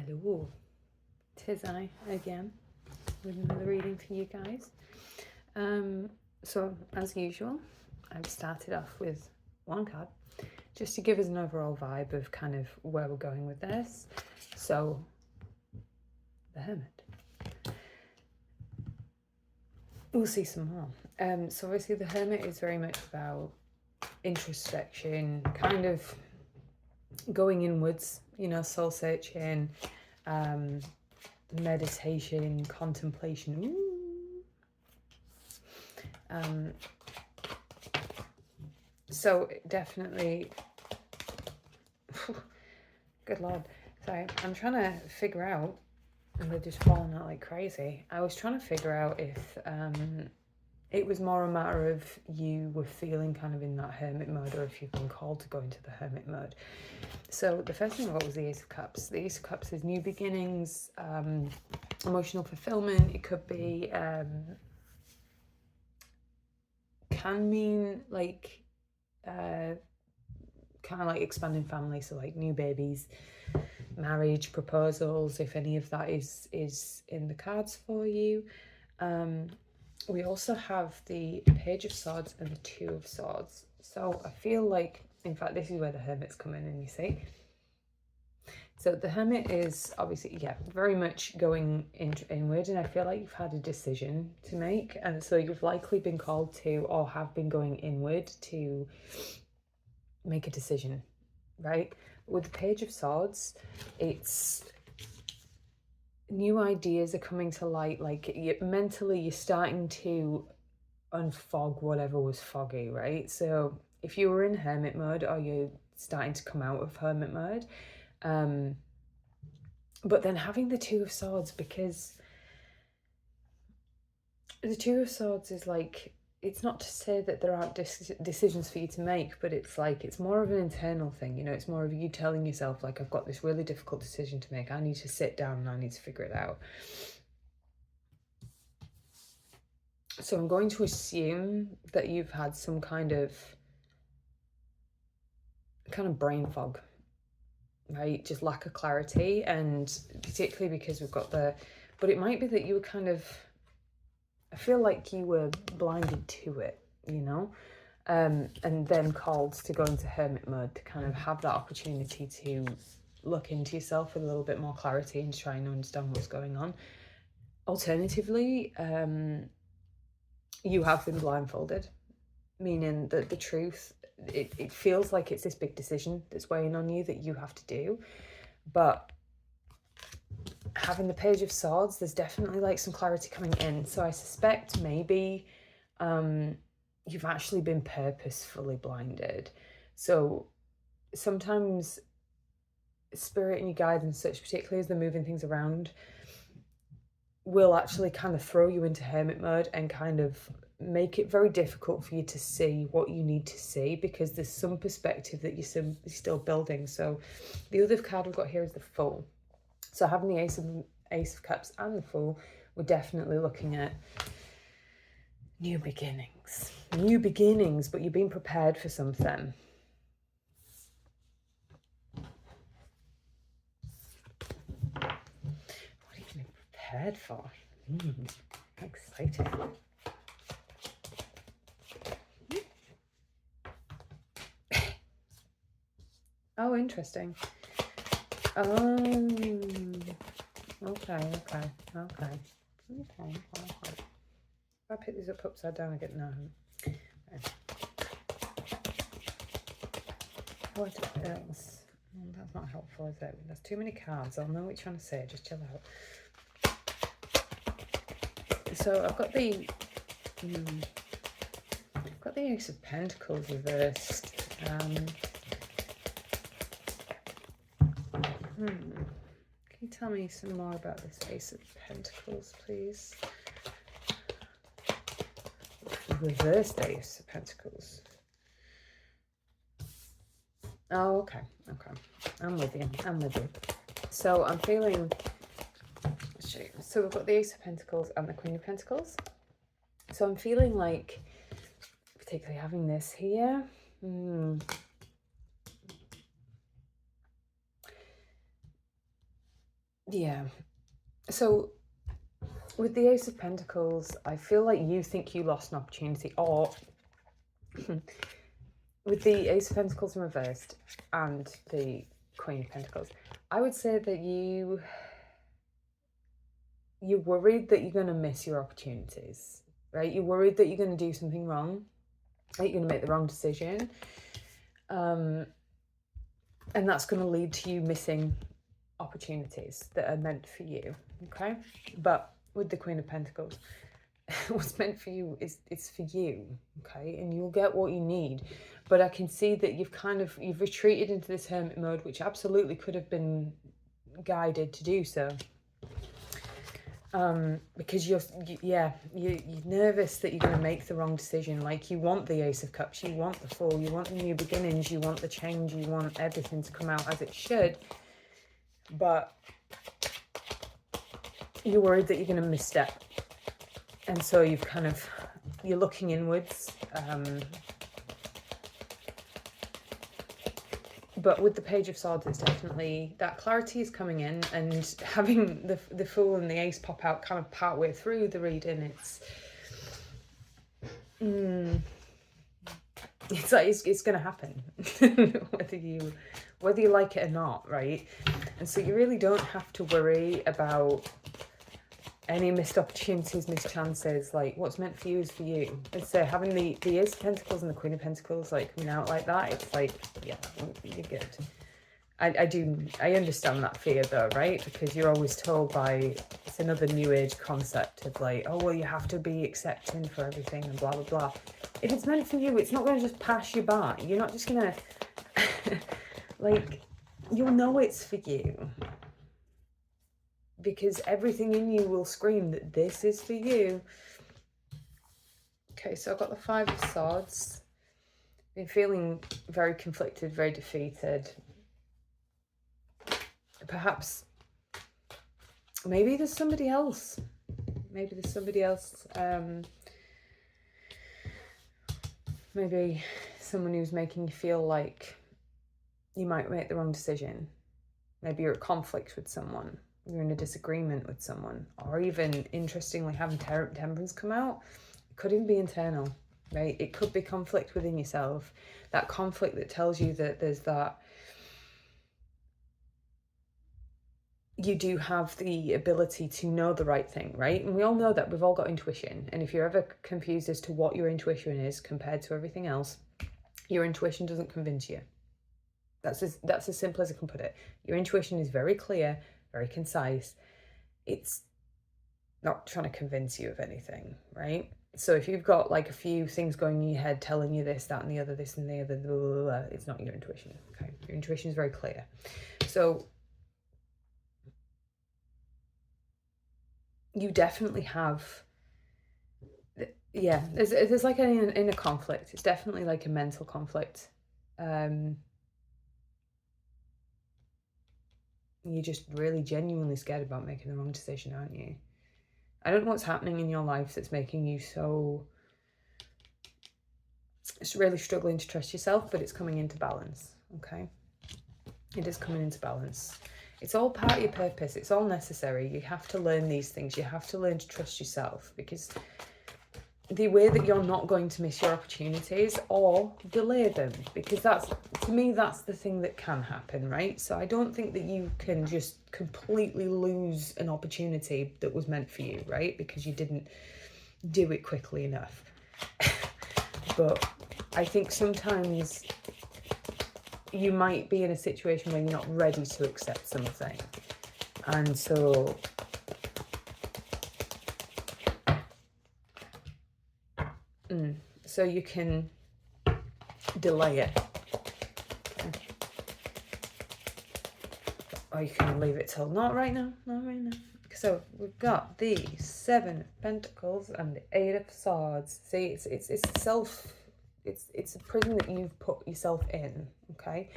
Hello, tis I again with another reading for you guys. So as usual, I've started off with one card just to give us an overall vibe of kind of where we're going with this. So the Hermit. We'll see some more. So obviously the Hermit is very much about introspection, kind of going inwards, you know, soul searching, meditation, contemplation. So definitely, good Lord. Sorry, I'm trying to figure out, and they're just falling out like crazy. I was trying to figure out if it was more a matter of you were feeling kind of in that hermit mode, or if you've been called to go into the hermit mode. So the first thing I got was the Ace of Cups. The Ace of Cups is new beginnings, emotional fulfillment. It could be, can mean like, kind of like expanding family, so like new babies, marriage, proposals, if any of that is in the cards for you. We also have the Page of Swords and the Two of Swords. So I feel like, in fact, this is where the Hermit's come in, you see. So the Hermit is obviously, yeah, very much going inward, and I feel like you've had a decision to make, and so you've likely been called to, or have been going inward to make a decision, right? With the Page of Swords, it's new ideas are coming to light. Like mentally, you're starting to unfog whatever was foggy, right? So if you were in hermit mode, or you're starting to come out of hermit mode, but then having the Two of Swords, because the Two of Swords is like, it's not to say that there aren't decisions for you to make, but it's like, it's more of an internal thing, you know, it's more of you telling yourself, like, I've got this really difficult decision to make. I need to sit down and I need to figure it out. So I'm going to assume that you've had some kind of brain fog, right? Just lack of clarity, and particularly because we've got but it might be that you were kind of, I feel like you were blinded to it, you know, and then called to go into hermit mode to kind of have that opportunity to look into yourself with a little bit more clarity and try and understand what's going on. Alternatively, you have been blindfolded, meaning that the truth, it feels like it's this big decision that's weighing on you that you have to do, but having the Page of Swords, there's definitely like some clarity coming in. So I suspect maybe you've actually been purposefully blinded. So sometimes spirit and your guides and such, particularly as they're moving things around, will actually kind of throw you into hermit mode and kind of make it very difficult for you to see what you need to see, because there's some perspective that you're still building. So the other card we've got here is the Fool. So having the Ace of Cups and the Fool, we're definitely looking at new beginnings. New beginnings, but you're being prepared for something. What are you being prepared for? Exciting. Oh, interesting. Okay. If I pick these up upside down, I get no. What else? That's not helpful, is it? There's too many cards. I'll know what you're trying to say. Just chill out. So I've got the Ace of Pentacles reversed. Can you tell me some more about this Ace of Pentacles, please? Reversed Ace of Pentacles. Oh, okay. I'm with you. So I'm feeling, let's show you. So we've got the Ace of Pentacles and the Queen of Pentacles. So I'm feeling like, particularly having this here, Yeah. So with the Ace of Pentacles, I feel like you think you lost an opportunity, or with the Ace of Pentacles in reversed and the Queen of Pentacles, I would say that you're worried that you're going to miss your opportunities, right? You're worried that you're going to do something wrong, that you're going to make the wrong decision, and that's going to lead to you missing opportunities that are meant for you, okay? But with the Queen of Pentacles, what's meant for you is it's for you, okay? And you'll get what you need. But I can see that you've retreated into this hermit mode, which absolutely could have been guided to do so. Because you're nervous that you're going to make the wrong decision. Like, you want the Ace of Cups, you want the Fool, you want the new beginnings, you want the change, you want everything to come out as it should, but you're worried that you're going to misstep, and so you're looking inwards. But with the Page of Swords, it's definitely that clarity is coming in, and having the Fool and the Ace pop out kind of partway through the reading, it's like it's going to happen, whether you like it or not, right? And so you really don't have to worry about any missed opportunities, missed chances. Like, what's meant for you is for you. And so having the Ace of Pentacles and the Queen of Pentacles like coming out like that, it's like, yeah, you're good. I understand that fear though, right? Because you're always told it's another new age concept of like, oh, well, you have to be accepting for everything and blah, blah, blah. If it's meant for you, it's not going to just pass you by. You're not just going to, like, you'll know it's for you. Because everything in you will scream that this is for you. Okay, so I've got the Five of Swords. Been feeling very conflicted, very defeated. Perhaps, maybe there's somebody else. Maybe there's somebody else. Maybe someone who's making you feel like you might make the wrong decision. Maybe you're at conflict with someone. You're in a disagreement with someone, or even, interestingly, having temperance come out. It could even be internal, right? It could be conflict within yourself, that conflict that tells you that there's that you do have the ability to know the right thing, right? And we all know that. We've all got intuition, and if you're ever confused as to what your intuition is compared to everything else, your intuition doesn't convince you. That's as simple as I can put it. Your intuition is very clear, very concise. It's not trying to convince you of anything, right? So if you've got like a few things going in your head telling you this, that, and the other, this and the other, blah, blah, blah, it's not your intuition, okay? Your intuition is very clear. So you definitely have, yeah, there's like an inner conflict. It's definitely like a mental conflict. You're just really genuinely scared about making the wrong decision, aren't you? I don't know what's happening in your life that's making you so, it's really struggling to trust yourself, but it's coming into balance, okay? It is coming into balance. It's all part of your purpose. It's all necessary. You have to learn these things. You have to learn to trust yourself, because the way that you're not going to miss your opportunities or delay them, because that's, to me, that's the thing that can happen, right? So I don't think that you can just completely lose an opportunity that was meant for you, right? Because you didn't do it quickly enough. But I think sometimes you might be in a situation where you're not ready to accept something, and so so you can delay it, or you can leave it till not right now. So we've got the Seven of Pentacles and the Eight of Swords. See, it's a prison that you've put yourself in, okay?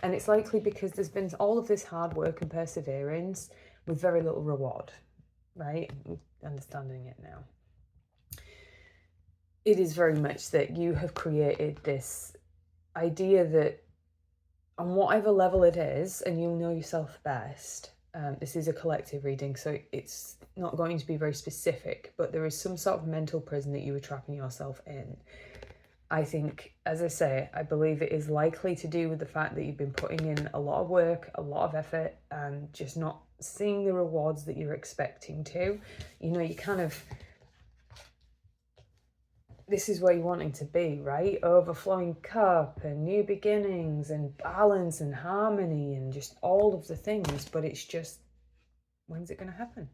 And it's likely because there's been all of this hard work and perseverance with very little reward, right? Understanding it now. It is very much that you have created this idea that on whatever level it is, and you'll know yourself best, This is a collective reading, so it's not going to be very specific, but there is some sort of mental prison that you were trapping yourself in. I think, as I say, I believe it is likely to do with the fact that you've been putting in a lot of work, a lot of effort, and just not seeing the rewards that you're expecting to. You know, you kind of, this is where you're wanting to be, right? Overflowing cup and new beginnings and balance and harmony and just all of the things, but it's just, when's it going to happen?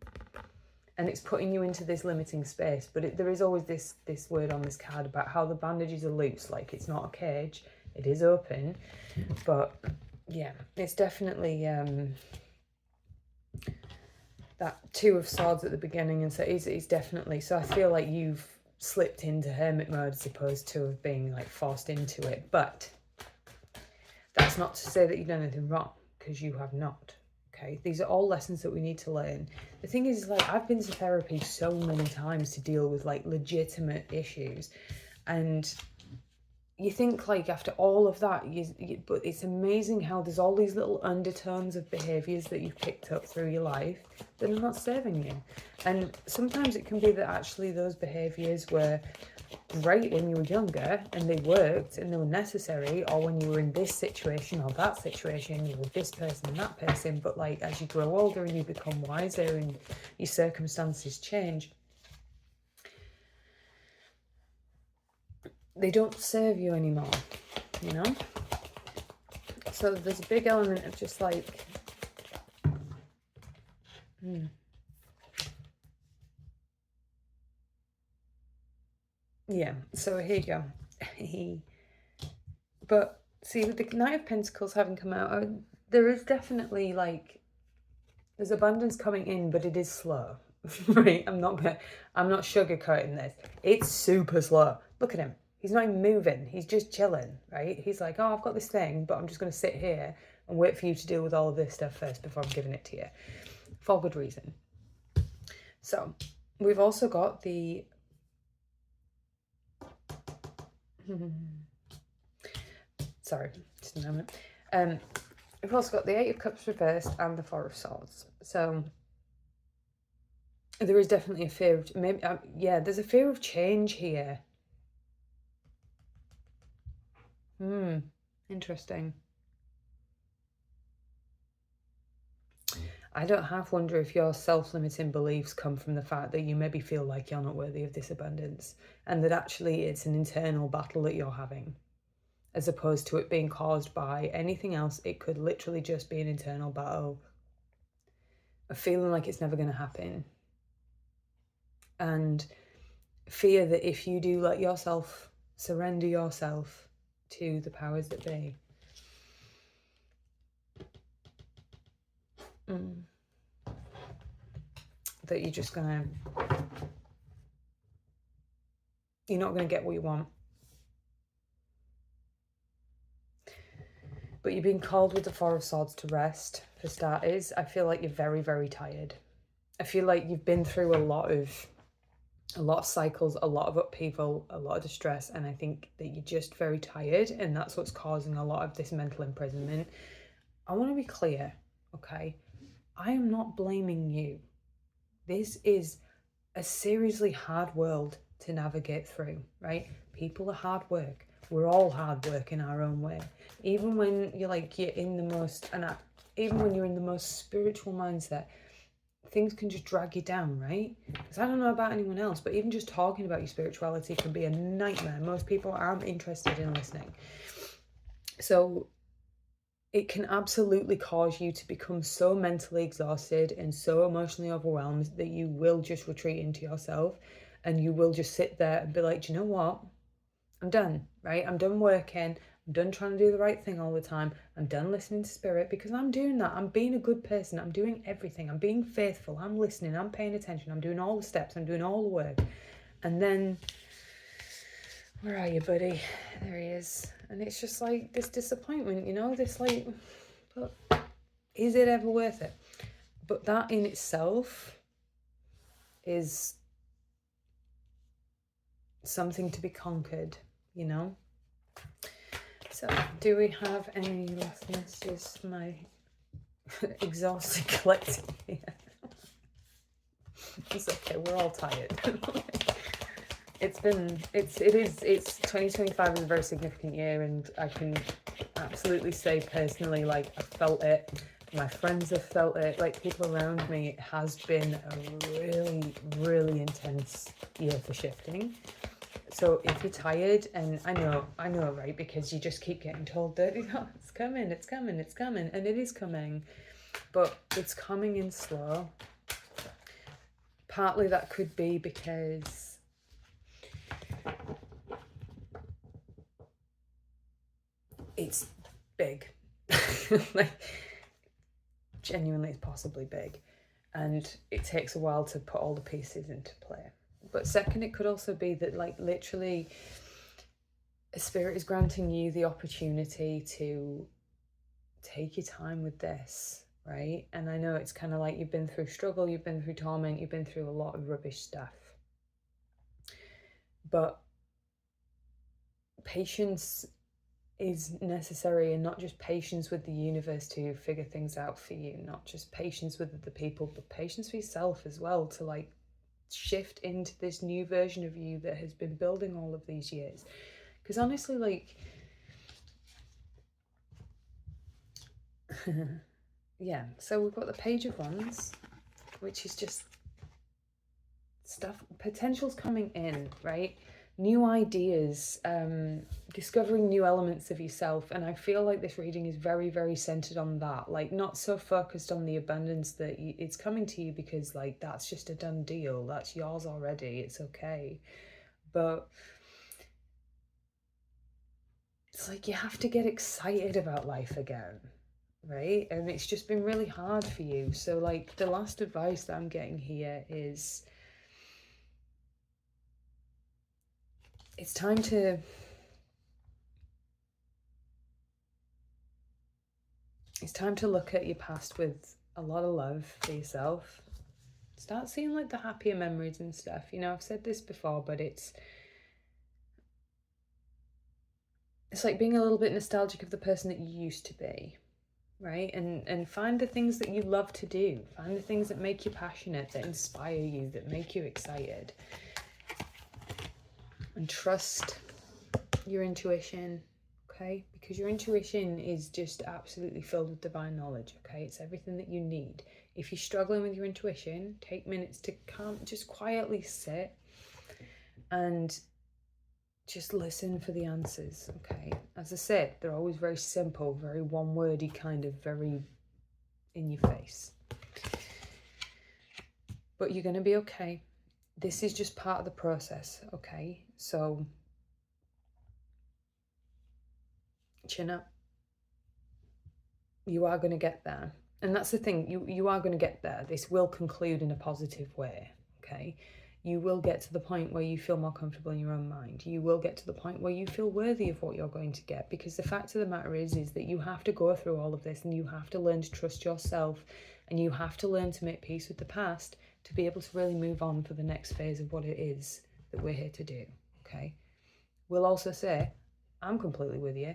And it's putting you into this limiting space. But there is always this word on this card about how the bandages are loose. Like, it's not a cage, it is open. But yeah, it's definitely that Two of Swords at the beginning. And so it's definitely, so I feel like you've slipped into hermit mode as opposed to have been like forced into it. But that's not to say that you've done anything wrong, because you have not. Okay, these are all lessons that we need to learn. The thing is, like, I've been to therapy so many times to deal with like legitimate issues, and you think like after all of that, but it's amazing how there's all these little undertones of behaviours that you've picked up through your life that are not serving you. And sometimes it can be that actually those behaviours were great when you were younger and they worked and they were necessary, or when you were in this situation or that situation, you were this person and that person, but like as you grow older and you become wiser and your circumstances change, they don't serve you anymore, you know? So there's a big element of just like, yeah, so here you go. But see, with the Knight of Pentacles having come out, there is definitely like, there's abundance coming in, but it is slow, right? I'm not sugarcoating this. It's super slow. Look at him. He's not even moving. He's just chilling, right? He's like, oh, I've got this thing, but I'm just going to sit here and wait for you to deal with all of this stuff first before I'm giving it to you. For good reason. So we've also got the... Sorry, just a moment. We've also got the Eight of Cups reversed and the Four of Swords. So there is definitely a fear of... maybe, yeah, there's a fear of change here. Interesting. I don't half wonder if your self-limiting beliefs come from the fact that you maybe feel like you're not worthy of this abundance, and that actually it's an internal battle that you're having, as opposed to it being caused by anything else. It could literally just be an internal battle, a feeling like it's never going to happen, and fear that if you do let yourself surrender yourself to the powers that be, that you're just gonna, you're not gonna get what you want. But you're being called with the Four of Swords to rest, for starters. I feel like you're very, very tired. I feel like you've been through a lot of cycles, a lot of upheaval, a lot of distress, and I think that you're just very tired, and that's what's causing a lot of this mental imprisonment. I want to be clear, okay? I am not blaming you. This is a seriously hard world to navigate through, right? People are hard work. We're all hard work in our own way. Even when you're in the most, even when you're in the most spiritual mindset, things can just drag you down, right? Because I don't know about anyone else, but even just talking about your spirituality can be a nightmare. Most people aren't interested in listening. So it can absolutely cause you to become so mentally exhausted and so emotionally overwhelmed that you will just retreat into yourself, and you will just sit there and be like, do you know what? I'm done, right? I'm done working. I'm done trying to do the right thing all the time. I'm done listening to spirit, because I'm doing that. I'm being a good person. I'm doing everything. I'm being faithful. I'm listening. I'm paying attention. I'm doing all the steps. I'm doing all the work. And then, where are you, buddy? There he is. And it's just like this disappointment, you know, this like, but is it ever worth it? But that in itself is something to be conquered, you know? So, do we have any last messages for my exhausted collectively. It's okay, we're all tired. It's 2025 is a very significant year, and I can absolutely say personally, like, I felt it. My friends have felt it, like people around me. It has been a really, really intense year for shifting. So if you're tired, and I know, right? Because you just keep getting told that it's coming, it's coming, it's coming, and it is coming, but it's coming in slow. Partly that could be because it's big. Like, genuinely, it's possibly big, and it takes a while to put all the pieces into play. But second, it could also be that, like, literally Spirit is granting you the opportunity to take your time with this, right? And I know it's kind of like you've been through struggle, you've been through torment, you've been through a lot of rubbish stuff, but patience is necessary, and not just patience with the universe to figure things out for you, not just patience with the people, but patience for yourself as well, to like shift into this new version of you that has been building all of these years. Because honestly, like, yeah, so we've got the Page of Wands, which is just stuff, potential's coming in, right? New ideas, discovering new elements of yourself. And I feel like this reading is very, very centered on that, like not so focused on the abundance that it's coming to you, because like that's just a done deal, that's yours already, it's okay. But it's like you have to get excited about life again, right? And it's just been really hard for you. So like the last advice that I'm getting here is it's time to look at your past with a lot of love for yourself. Start seeing like the happier memories and stuff. You know, I've said this before, but it's like being a little bit nostalgic of the person that you used to be, right? And find the things that you love to do. Find the things that make you passionate, that inspire you, that make you excited. And trust your intuition, okay? Because your intuition is just absolutely filled with divine knowledge, okay? It's everything that you need. If you're struggling with your intuition, take minutes to just quietly sit and just listen for the answers, okay? As I said, they're always very simple, very one-wordy, kind of very in your face. But you're going to be okay. This is just part of the process, okay? So chin up. You are going to get there. And that's the thing, you are going to get there. This will conclude in a positive way, okay? You will get to the point where you feel more comfortable in your own mind. You will get to the point where you feel worthy of what you're going to get, because the fact of the matter is that you have to go through all of this, and you have to learn to trust yourself, and you have to learn to make peace with the past to be able to really move on for the next phase of what it is that we're here to do, okay? We'll also say, I'm completely with you.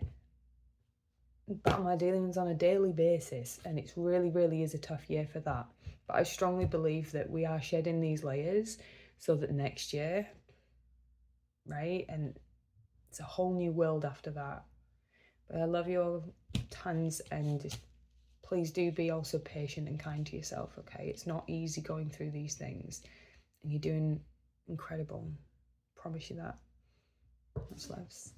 Battle my demons on a daily basis, and it's really, really is a tough year for that. But I strongly believe that we are shedding these layers so that next year, right, and it's a whole new world after that. But I love you all tons, and just please do be also patient and kind to yourself, okay? It's not easy going through these things, and you're doing incredible. Promise you that. Much loves.